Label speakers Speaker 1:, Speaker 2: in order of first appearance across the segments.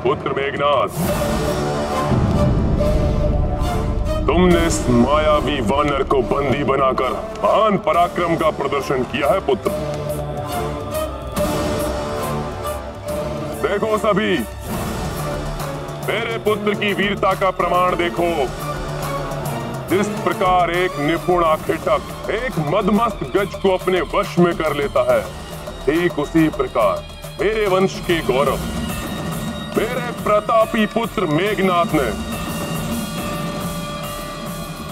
Speaker 1: पुत्र मेघनाथ, तुमने इस मायावी वानर को बंदी बनाकर महान पराक्रम का प्रदर्शन किया है पुत्र। देखो सभी, मेरे पुत्र की वीरता का प्रमाण देखो। जिस प्रकार एक निपुण आखेटक एक मदमस्त गज को अपने वश में कर लेता है, ठीक उसी प्रकार मेरे वंश के गौरव, मेरे प्रतापी पुत्र मेघनाथ ने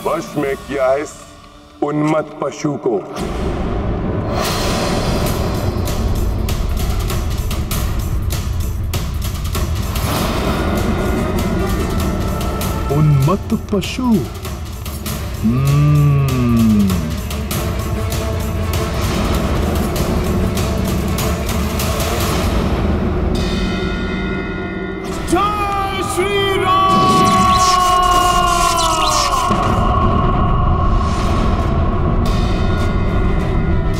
Speaker 1: वश में किया है इस उन्मत्त पशु को।
Speaker 2: उन्मत्त पशु।
Speaker 3: जय श्री राम।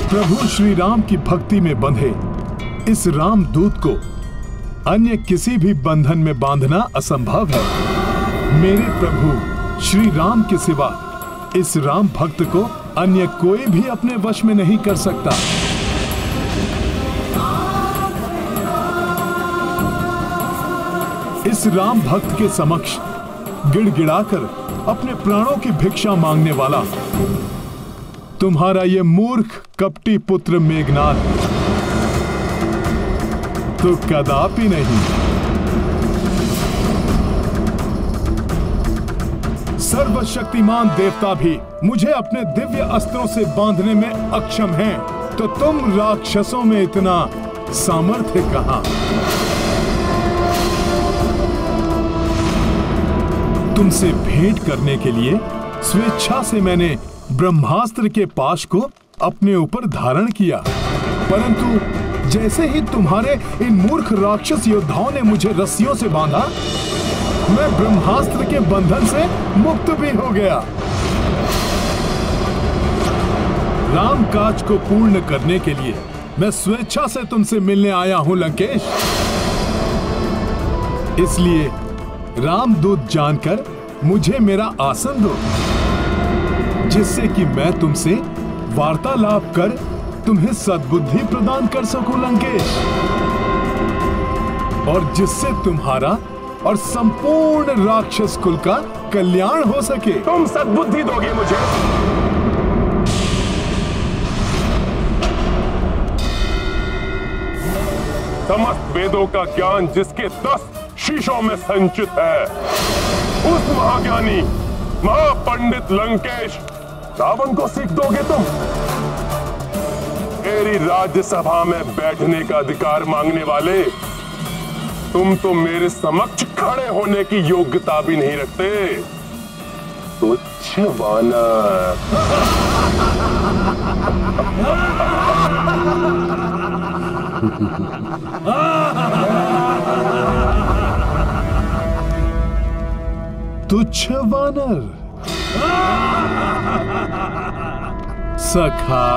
Speaker 2: प्रभु श्री राम की भक्ति में बंधे इस रामदूत को अन्य किसी भी बंधन में बांधना असंभव है। मेरे प्रभु श्री राम के सिवा इस राम भक्त को अन्य कोई भी अपने वश में नहीं कर सकता। इस राम भक्त के समक्ष गिड़गिड़ाकर अपने प्राणों की भिक्षा मांगने वाला तुम्हारा ये मूर्ख कपटी पुत्र मेघनाथ तो कदापि नहीं। सर्वशक्तिमान देवता भी मुझे अपने दिव्य अस्त्रों से बांधने में अक्षम हैं, तो तुम राक्षसों में इतना सामर्थ्य कहां? तुमसे भेंट करने के लिए स्वेच्छा से मैंने ब्रह्मास्त्र के पाश को अपने ऊपर धारण किया, परंतु जैसे ही तुम्हारे इन मूर्ख राक्षस योद्धाओं ने मुझे रस्सियों से बांधा, मैं ब्रह्मास्त्र के बंधन से मुक्त भी हो गया। राम काज को पूर्ण करने के लिए मैं स्वेच्छा से तुमसे मिलने आया हूं लंकेश। इसलिए रामदूत जानकर मुझे मेरा आसन दो, जिससे कि मैं तुमसे वार्तालाप कर तुम्हें सद्बुद्धि प्रदान कर सकूं लंकेश, और जिससे तुम्हारा और संपूर्ण राक्षस कुल का कल्याण हो सके।
Speaker 1: तुम सद्बुद्धि दोगे मुझे? समस्त वेदों का ज्ञान जिसके 10 शीशों में संचित है, उस महाज्ञानी महापंडित लंकेश रावण को सीख दोगे तुम? मेरी राज्यसभा में बैठने का अधिकार मांगने वाले तुम तो मेरे समक्ष खड़े होने की योग्यता भी नहीं रखते। तुच्छ वानर।
Speaker 2: तुच्छ वानर। सखा।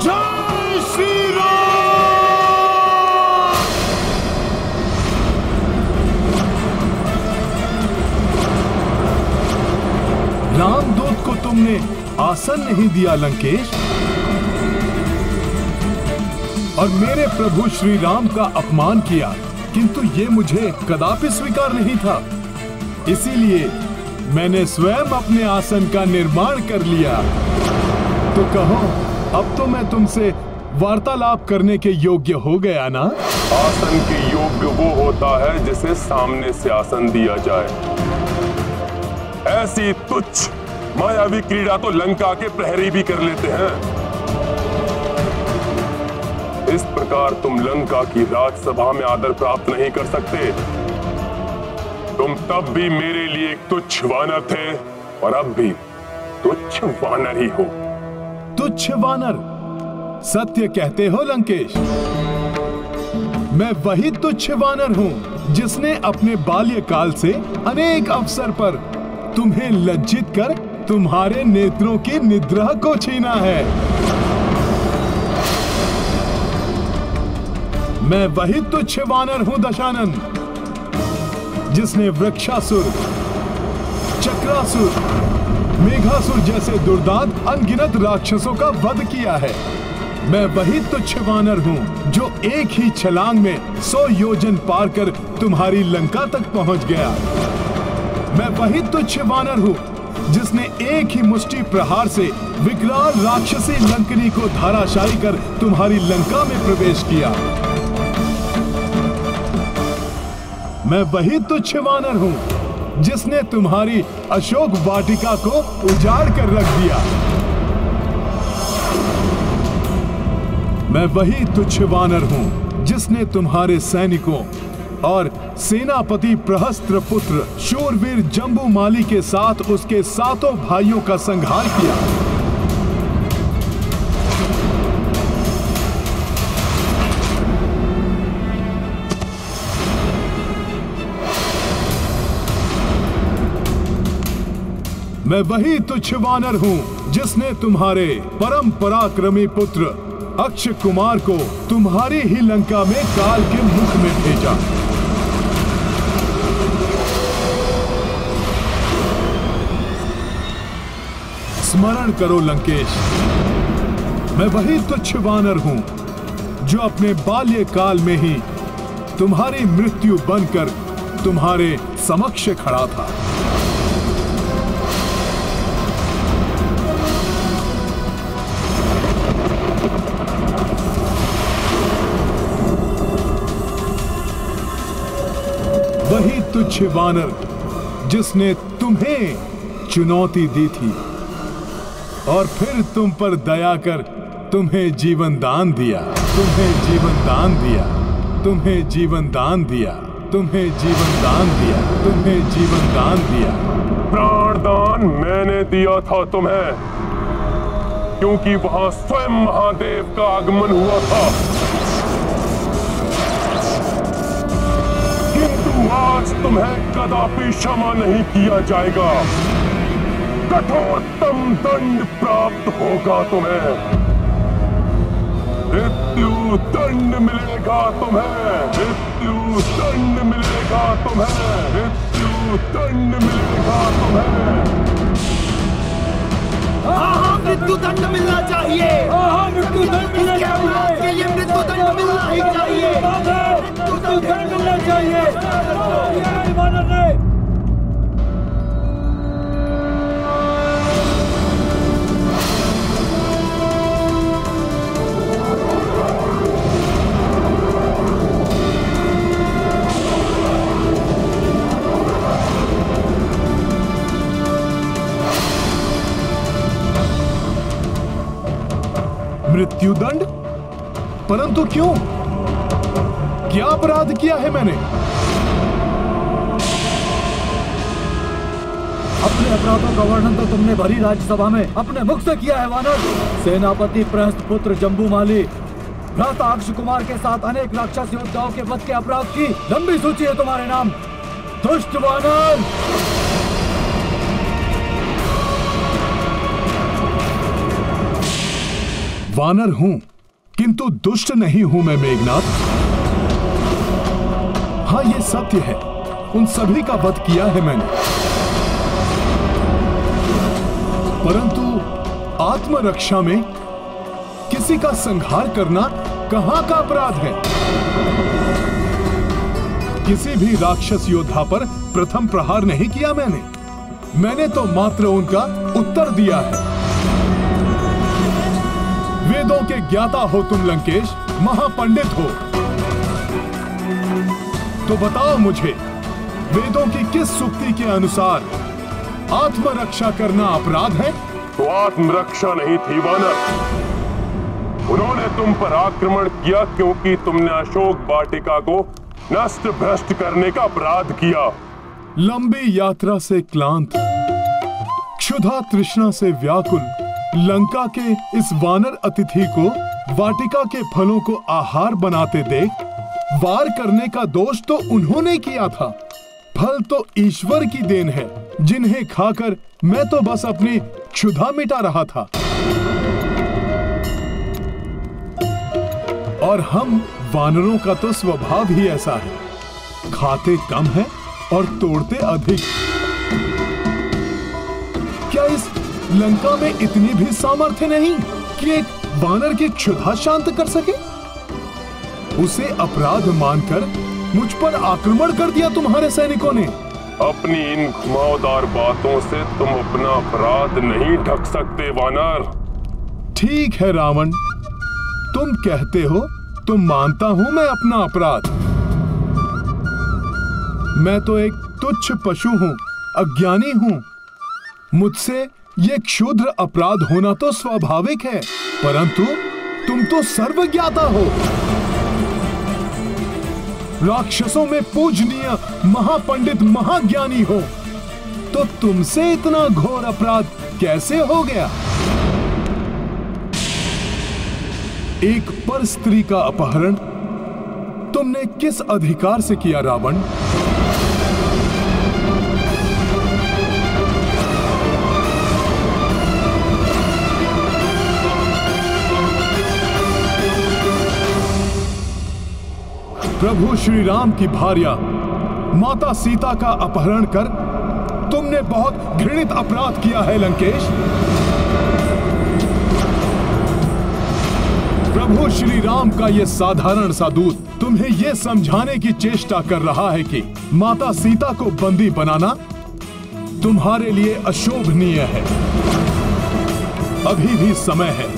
Speaker 3: जय श्री राम।
Speaker 2: रामदूत को तुमने आसन नहीं दिया लंकेश, और मेरे प्रभु श्री राम का अपमान किया, किंतु ये मुझे कदापि स्वीकार नहीं था। इसीलिए मैंने स्वयं अपने आसन का निर्माण कर लिया। तो कहो, अब तो मैं तुमसे वार्तालाप करने के योग्य हो गया ना?
Speaker 1: आसन के योग्य वो होता है जिसे सामने से आसन दिया जाए। ऐसी तुच्छ मायावी क्रीड़ा तो लंका के प्रहरी भी कर लेते हैं। इस प्रकार तुम लंका की राजसभा में आदर प्राप्त नहीं कर सकते। तुम तब भी मेरे लिए एक तुच्छ वानर थे, और अब भी तुच्छ वानर ही हो।
Speaker 2: तुच्छ वानर? सत्य कहते हो लंकेश। मैं वही तुच्छ वानर हूँ जिसने अपने बाल्यकाल से अनेक अवसर पर तुम्हें लज्जित कर तुम्हारे नेत्रों की निद्रा को छीना है। मैं वही तुच्छ वानर हूं दशानन, जिसने वृक्षासुर, चक्रासुर, मेघासुर जैसे दुर्दांत अनगिनत राक्षसों का वध किया है। मैं वही तुच्छ वानर हूं जो एक ही छलांग में 100 योजन पार कर तुम्हारी लंका तक पहुंच गया। मैं वही तुच्छ वानर हूं जिसने एक ही मुष्टि प्रहार से विकराल राक्षसी लंकनी को धराशायी कर तुम्हारी लंका में प्रवेश किया। मैं वही तुच्छ वानर हूं जिसने तुम्हारी अशोक वाटिका को उजाड़ कर रख दिया। मैं वही तुच्छ वानर हूं जिसने तुम्हारे सैनिकों और सेनापति प्रहस्त्र पुत्र शूरवीर जम्बूमाली के साथ उसके 7 भाइयों का संहार किया। मैं वही तुच्छ वानर हूं जिसने तुम्हारे परम पराक्रमी पुत्र अक्षय कुमार को तुम्हारी ही लंका में काल के मुख में भेजा। स्मरण करो लंकेश, मैं वही तुच्छ वानर हूं जो अपने बाल्यकाल में ही तुम्हारी मृत्यु बनकर तुम्हारे समक्ष खड़ा था। वही तुच्छ वानर जिसने तुम्हें चुनौती दी थी और फिर तुम पर दया कर तुम्हें जीवन दान दिया, तुम्हें जीवन दान दिया, तुम्हें जीवन दान दिया, तुम्हें जीवन दान दिया, तुम्हें जीवन दान दिया।
Speaker 1: प्राण दान मैंने दिया था तुम्हें, क्योंकि वहां स्वयं महादेव का आगमन हुआ था। आज तुम्हें कदापि क्षमा नहीं किया जाएगा। कठोरतम दंड प्राप्त होगा तुम्हें। मृत्यु दंड मिलेगा तुम्हें, मृत्यु दंड मिलेगा तुम्हें, मृत्यु दंड मिलेगा तुम्हें।
Speaker 4: हाँ, मृत्यु दंड मिलना चाहिए। मृत्यु दंड मिलना चाहिए। के लिए मृत्यु दंड मिलना ही चाहिए। मृत्यु दंड मिलना चाहिए।
Speaker 2: मृत्युदंड? परंतु क्यों? क्या अपराध किया है मैंने?
Speaker 5: अपने अपराधों का वर्णन तो तुमने भरी राज्यसभा में अपने मुख से किया है वानर। सेनापति प्रहस्त पुत्र जम्बूमाली, भ्राता अक्षय कुमार के साथ अनेक राक्षस योद्धाओं के वध के अपराध की लंबी सूची है तुम्हारे नाम। दुष्ट वानर!
Speaker 2: वानर हूं, किंतु दुष्ट नहीं हूं मैं मेघनाथ। हाँ, ये सत्य है, उन सभी का वध किया है मैंने, परंतु आत्मरक्षा में किसी का संहार करना कहां का अपराध है? किसी भी राक्षस योद्धा पर प्रथम प्रहार नहीं किया मैंने तो मात्र उनका उत्तर दिया है। वेदों के ज्ञाता हो तुम लंकेश, महापंडित हो, तो बताओ मुझे, वेदों की किस सूक्ति के अनुसार आत्मरक्षा करना अपराध है?
Speaker 1: तो आत्मरक्षा नहीं थी वानर, उन्होंने तुम पर आक्रमण किया क्योंकि तुमने अशोक वाटिका को नष्ट भ्रष्ट करने का अपराध किया।
Speaker 2: लंबी यात्रा से क्लांत, क्षुधा तृष्णा से व्याकुल लंका के इस वानर अतिथि को वाटिका के फलों को आहार बनाते देख वार करने का दोष तो उन्होंने किया था। फल तो ईश्वर की देन है, जिन्हें खाकर मैं तो बस अपनी क्षुधा मिटा रहा था। और हम वानरों का तो स्वभाव ही ऐसा है, खाते कम है और तोड़ते अधिक। क्या इस लंका में इतनी भी सामर्थ्य नहीं कि एक वानर की क्षुधा शांत कर सके? उसे अपराध मानकर मुझ पर आक्रमण कर दिया तुम्हारे सैनिकों ने।
Speaker 1: अपनी इन घुमावदार बातों से तुम अपना अपराध नहीं ढक सकते वानर।
Speaker 2: ठीक है रावण, तुम कहते हो तो मानता हूं मैं अपना अपराध। मैं तो एक तुच्छ पशु हूं, अज्ञानी हूं। मुझसे ये क्षुद्र अपराध होना तो स्वाभाविक है, परंतु तुम तो सर्वज्ञाता हो, राक्षसों में पूजनीय महापंडित महाज्ञानी हो, तो तुमसे इतना घोर अपराध कैसे हो गया? एक पर स्त्री का अपहरण तुमने किस अधिकार से किया रावण? प्रभु श्री राम की भार्या माता सीता का अपहरण कर तुमने बहुत घृणित अपराध किया है लंकेश। प्रभु श्री राम का यह साधारण सा दूत तुम्हें यह समझाने की चेष्टा कर रहा है कि माता सीता को बंदी बनाना तुम्हारे लिए अशोभनीय है। अभी भी समय है,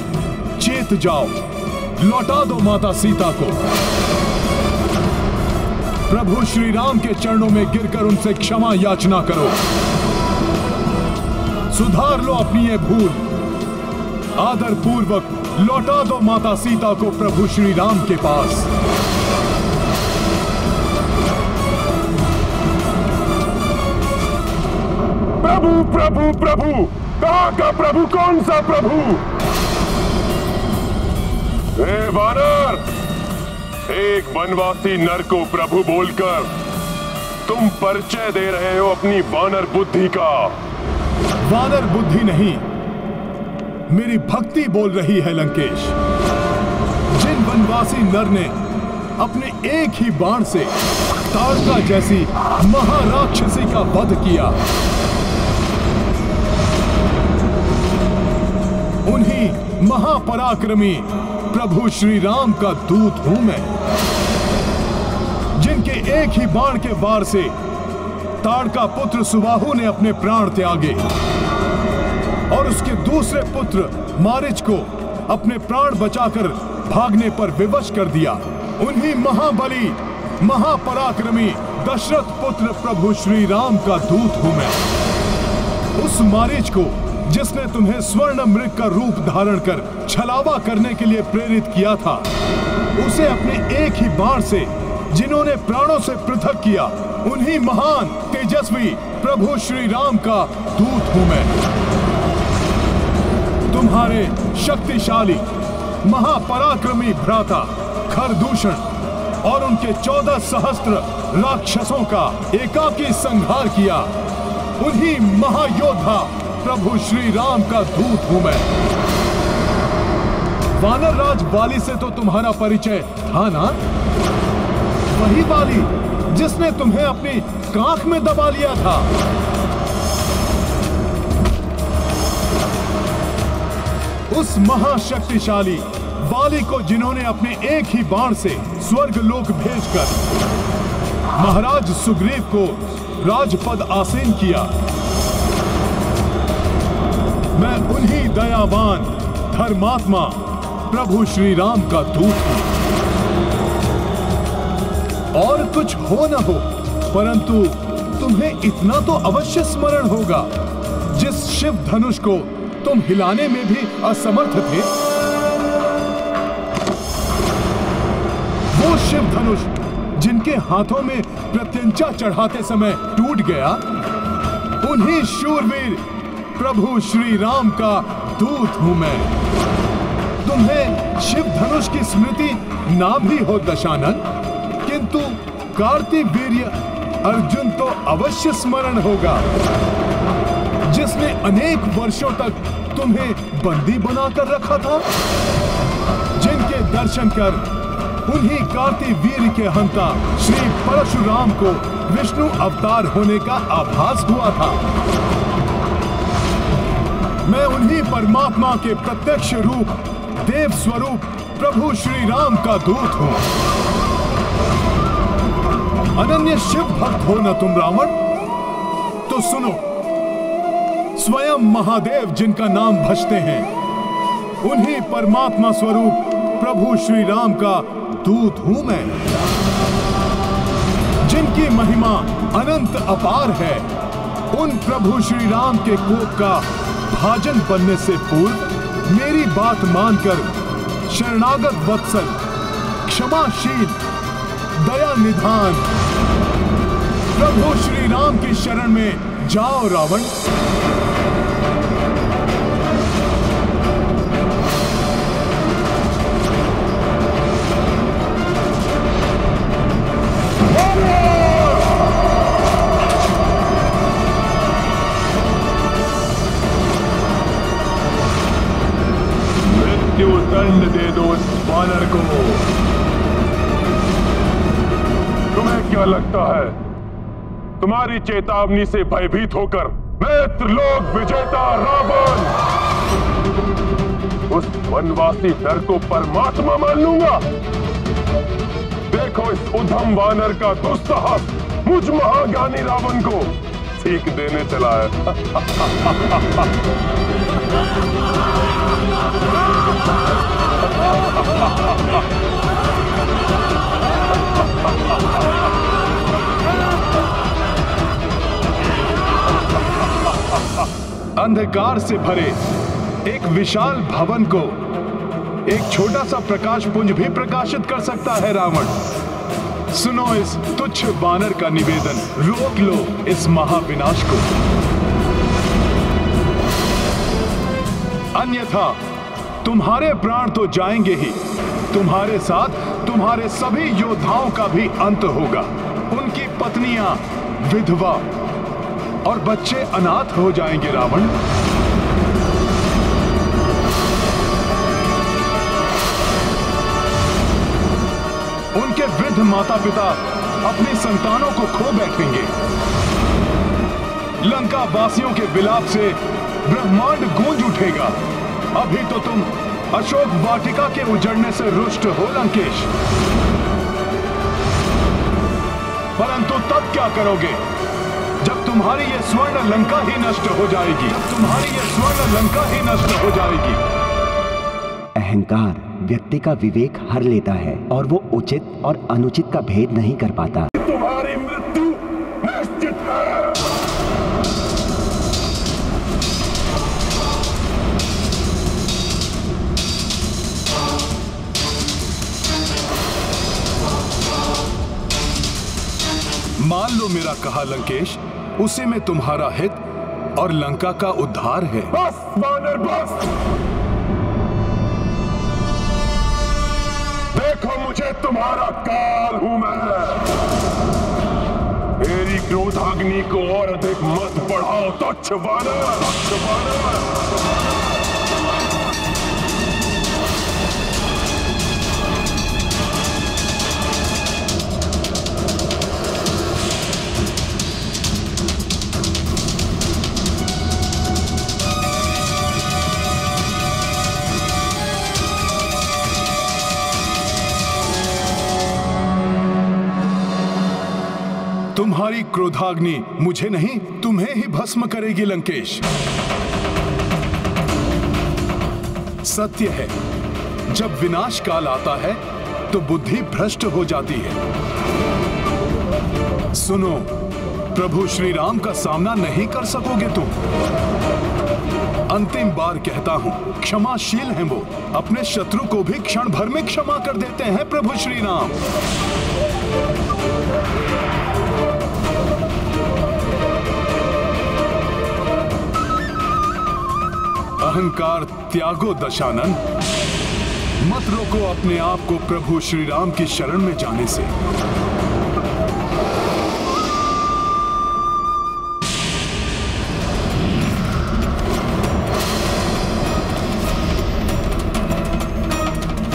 Speaker 2: चेत जाओ, लौटा दो माता सीता को। प्रभु श्री राम के चरणों में गिरकर उनसे क्षमा याचना करो। सुधार लो अपनी ये भूल। आदर पूर्वक लौटा दो माता सीता को प्रभु श्री राम के पास।
Speaker 1: प्रभु प्रभु प्रभु, कहाँ का प्रभु? कौन सा प्रभु? हे वानर, एक वनवासी नर को प्रभु बोलकर तुम परिचय दे रहे हो अपनी वानर बुद्धि का।
Speaker 2: वानर बुद्धि नहीं, मेरी भक्ति बोल रही है लंकेश। जिन वनवासी नर ने अपने एक ही बाण से ताड़का जैसी महाराक्षसी का वध किया, उन्हीं महापराक्रमी प्रभु श्री राम का दूत हूं मैं, जिनके एक ही बाण के वार से ताड़का पुत्र सुबाहु ने अपने प्राण त्यागे और उसके दूसरे पुत्र मारीच को अपने प्राण बचाकर भागने पर विवश कर दिया। उन्हीं महाबली महापराक्रमी दशरथ पुत्र प्रभु श्री राम का दूत हूं मैं। उस मारीच को जिसने तुम्हें स्वर्ण मृग का रूप धारण कर छलावा करने के लिए प्रेरित किया था, उसे अपने एक ही बाण से जिन्होंने प्राणों से पृथक किया, उन्हीं महान तेजस्वी प्रभु श्री राम का दूत हूं मैं। तुम्हारे शक्तिशाली महापराक्रमी भ्राता खरदूषण और उनके 14 सहस्त्र राक्षसों का एकाकी संहार किया, उन्हीं महायोद्धा प्रभु श्री राम का दूत हूं मैं। वानर राज वाली से तो तुम्हारा परिचय था ना? वही वाली जिसने तुम्हें अपनी कांख में दबा लिया था। उस महाशक्तिशाली वाली को जिन्होंने अपने एक ही बाण से स्वर्ग लोक भेजकर महाराज सुग्रीव को राजपद आसीन किया, मैं उन्हीं दयावान धर्मात्मा प्रभु श्री राम का दूत हूं। और कुछ हो न हो, परंतु तुम्हें इतना तो अवश्य स्मरण होगा, जिस शिव धनुष को तुम हिलाने में भी असमर्थ थे, वो शिव धनुष जिनके हाथों में प्रत्यंचा चढ़ाते समय टूट गया, उन्हीं शूरवीर प्रभु श्री राम का दूत हूं मैं। तुम्हें शिव धनुष की स्मृति ना भी हो दशानन, किंतु कार्तिवीर्य अर्जुन तो अवश्य स्मरण होगा, जिसने अनेक वर्षों तक तुम्हें बंदी बनाकर रखा था, जिनके दर्शन कर उन्हीं कार्तिवीर्य के हंता श्री परशुराम को विष्णु अवतार होने का आभास हुआ था। मैं उन्हीं परमात्मा के प्रत्यक्ष रूप देव स्वरूप प्रभु श्री राम का दूत हूं। अनन्य शिव भक्त हो न तुम रावण? तो सुनो, स्वयं महादेव जिनका नाम भजते हैं, उन्हीं परमात्मा स्वरूप प्रभु श्री राम का दूत हूं मैं। जिनकी महिमा अनंत अपार है, उन प्रभु श्री राम के कोप का भाजन बनने से पूर्व मेरी बात मानकर शरणागत वत्सल, क्षमाशील, दया निधान प्रभु श्री राम की शरण में जाओ रावण।
Speaker 1: मृत्यु दंड दे दो इस वानर को। तुम्हें क्या लगता है तुम्हारी चेतावनी से भयभीत होकर मैं त्रिलोक विजेता रावण उस वनवासी नर को परमात्मा मान लूंगा? देखो इस उद्धम वानर का दुस्साहस मुझ महाज्ञानी रावण को सीख देने चला है।
Speaker 2: अंधकार से भरे एक विशाल भवन को एक छोटा सा प्रकाश पुंज भी प्रकाशित कर सकता है रावण। सुनो इस तुच्छ वानर का निवेदन, रोक लो इस महाविनाश को, अन्यथा तुम्हारे प्राण तो जाएंगे ही, तुम्हारे साथ तुम्हारे सभी योद्धाओं का भी अंत होगा। उनकी पत्नियां विधवा और बच्चे अनाथ हो जाएंगे रावण। उनके वृद्ध माता पिता अपनी संतानों को खो बैठेंगे। लंका वासियों के विलाप से ब्रह्मांड गूंज उठेगा। अभी तो तुम अशोक वाटिका के उजड़ने से रुष्ट हो लंकेश, परंतु तब क्या करोगे जब तुम्हारी ये स्वर्ण लंका ही नष्ट हो जाएगी? तुम्हारी ये स्वर्ण लंका ही नष्ट हो जाएगी।
Speaker 6: अहंकार व्यक्ति का विवेक हर लेता है और वो उचित और अनुचित का भेद नहीं कर पाता।
Speaker 1: तुम्हारी मृत्यु निश्चित है।
Speaker 2: मान लो मेरा कहा लंकेश, उसी में तुम्हारा हित और लंका का उद्धार है।
Speaker 1: बस वानर बस, देखो मुझे तुम्हारा काल हूं मैं। मेरी क्रोधाग्नि को और अधिक मत बढ़ाओ तुच्छ वानर, तुच्छ वानर।
Speaker 2: तुम्हारी क्रोधाग्नि मुझे नहीं, तुम्हें ही भस्म करेगी लंकेश। सत्य है, जब विनाश काल आता है तो बुद्धि भ्रष्ट हो जाती है। सुनो, प्रभु श्री राम का सामना नहीं कर सकोगे तुम। अंतिम बार कहता हूं, क्षमाशील हैं वो, अपने शत्रु को भी क्षण भर में क्षमा कर देते हैं प्रभु श्री राम। अहंकार त्यागो दशानन। मत रोको अपने आप को प्रभु श्री राम की शरण में जाने से।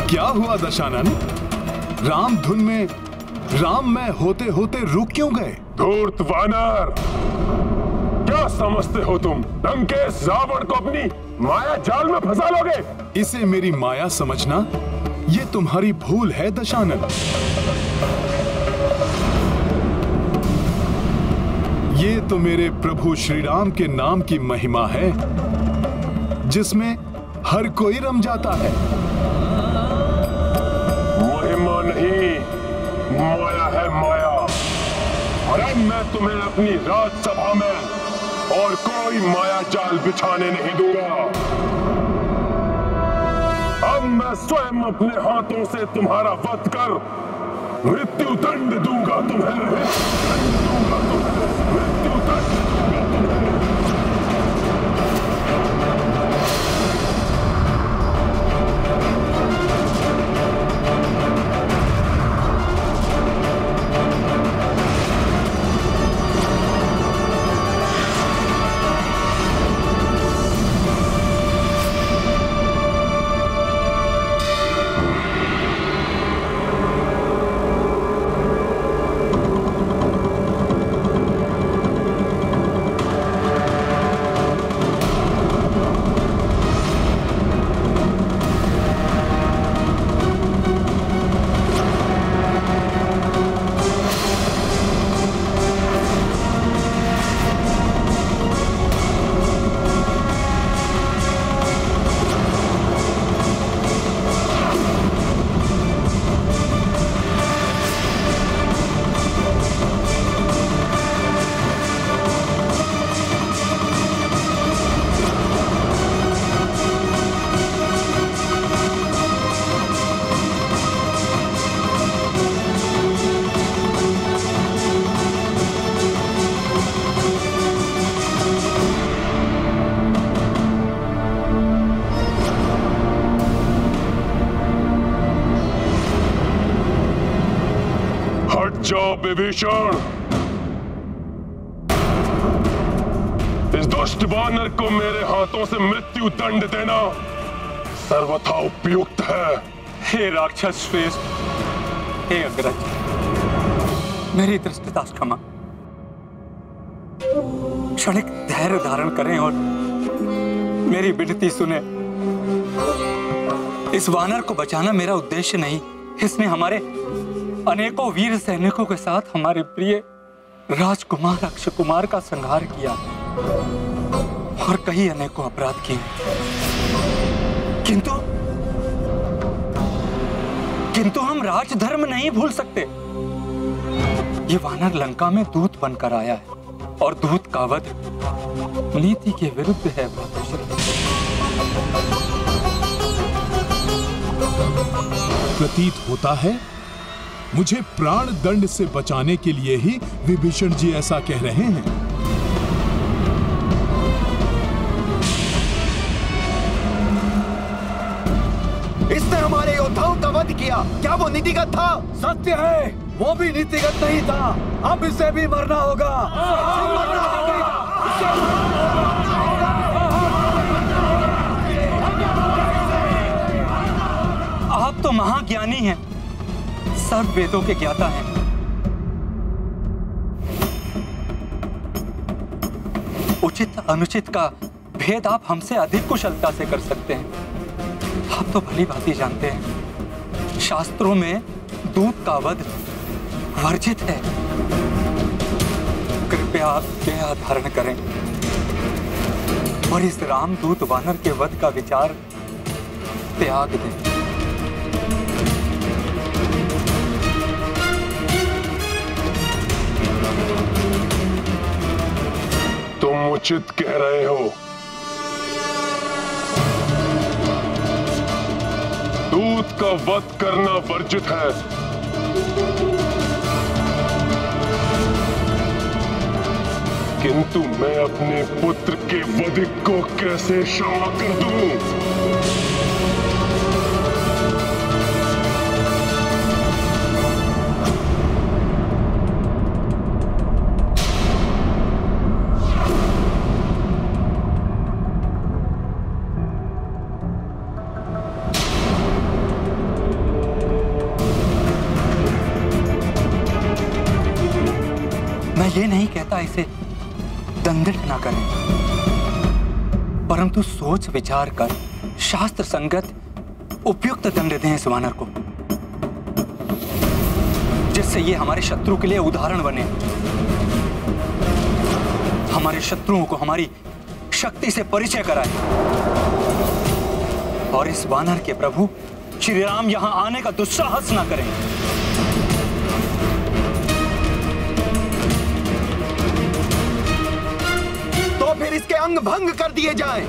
Speaker 2: क्या हुआ दशानन? राम धुन में राम में होते होते रुक क्यों गए?
Speaker 1: धूर्त वानर, क्या समझते हो तुम? लंकेश रावण को अपनी माया जाल में फंसा लोगे?
Speaker 2: इसे मेरी माया समझना ये तुम्हारी भूल है दशानन। ये तो मेरे प्रभु श्री राम के नाम की महिमा है जिसमें हर कोई रम जाता है।
Speaker 1: महिमा नहीं, माया है माया। और अब मैं तुम्हें अपनी राजसभा में और कोई माया जाल बिछाने नहीं दूंगा। अब मैं स्वयं अपने हाथों से तुम्हारा वध कर मृत्यु दंड दूंगा तुम्हें। मृत्यु दंड दूंगा तुम्हें। जाओ विभीषण, इस दुष्ट वानर को मेरे हाथों से मृत्यु दंड देना सर्वथा उपयुक्त है।
Speaker 7: हे राक्षस श्रेष्ठ, हे अग्रज, मेरी दृष्टता क्षमा। क्षणिक धैर्य धारण करें और मेरी विनती सुने। इस वानर को बचाना मेरा उद्देश्य नहीं। इसने हमारे अनेकों वीर सैनिकों के साथ हमारे प्रिय राजकुमार अक्षय कुमार का संहार किया और कई अनेकों अपराध किए। किंतु हम राजधर्म नहीं भूल सकते। ये वानर लंका में दूत बनकर आया है और दूत का वध नीति के विरुद्ध है।
Speaker 2: प्रतीत होता है मुझे प्राण दंड से बचाने के लिए ही विभीषण जी ऐसा कह रहे हैं।
Speaker 4: इसने हमारे योद्धाओं का वध किया। क्या वो नीतिगत था?
Speaker 5: सत्य है, वो भी नीतिगत नहीं था। अब इसे भी मरना होगा।
Speaker 7: आप तो महाज्ञानी हैं, सब वेदों के ज्ञाता हैं। उचित अनुचित का भेद आप हमसे अधिक कुशलता से कर सकते हैं। आप तो भली भांति जानते हैं, शास्त्रों में दूत का वध वर्जित है। कृपया आप दया धारण करें और इस रामदूत वानर के वध का विचार त्याग दें।
Speaker 1: तुम उचित कह रहे हो। दूत का वध करना वर्जित है। किंतु मैं अपने पुत्र के वधिक को कैसे क्षमा कर दूं?
Speaker 7: ये नहीं कहता इसे दंडित ना करें, परंतु सोच विचार कर शास्त्र संगत उपयुक्त दंड दें इस वानर को, जिससे ये हमारे शत्रु के लिए उदाहरण बने, हमारे शत्रुओं को हमारी शक्ति से परिचय कराए और इस वानर के प्रभु श्री राम यहां आने का दुस्साहस ना करें।
Speaker 6: फिर इसके अंग भंग कर दिए जाएं।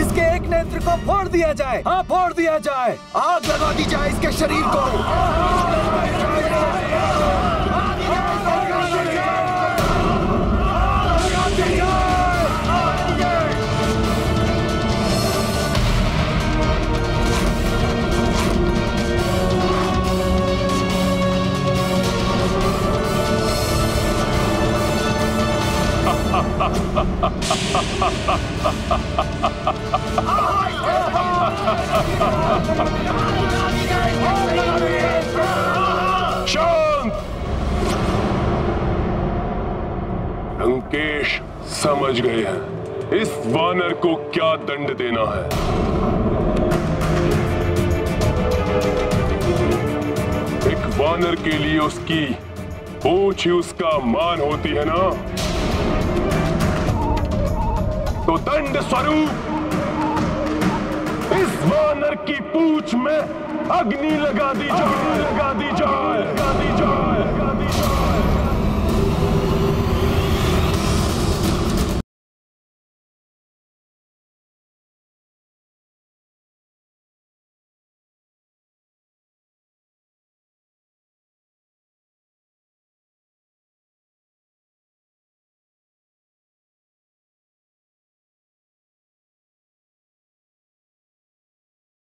Speaker 5: इसके एक नेत्र को फोड़ दिया जाए। हाँ, फोड़ दिया जाए।
Speaker 6: आग लगा दी जाए इसके शरीर को।
Speaker 1: शांत! लंकेश समझ गए हैं इस वानर को क्या दंड देना है। एक वानर के लिए उसकी पूंछ ही उसका मान होती है ना, तो दंड स्वरूप इस वानर की पूंछ में अग्नि लगा दी जाए, लगा दी जाए, लगा दी जाए, लगा दी जाए।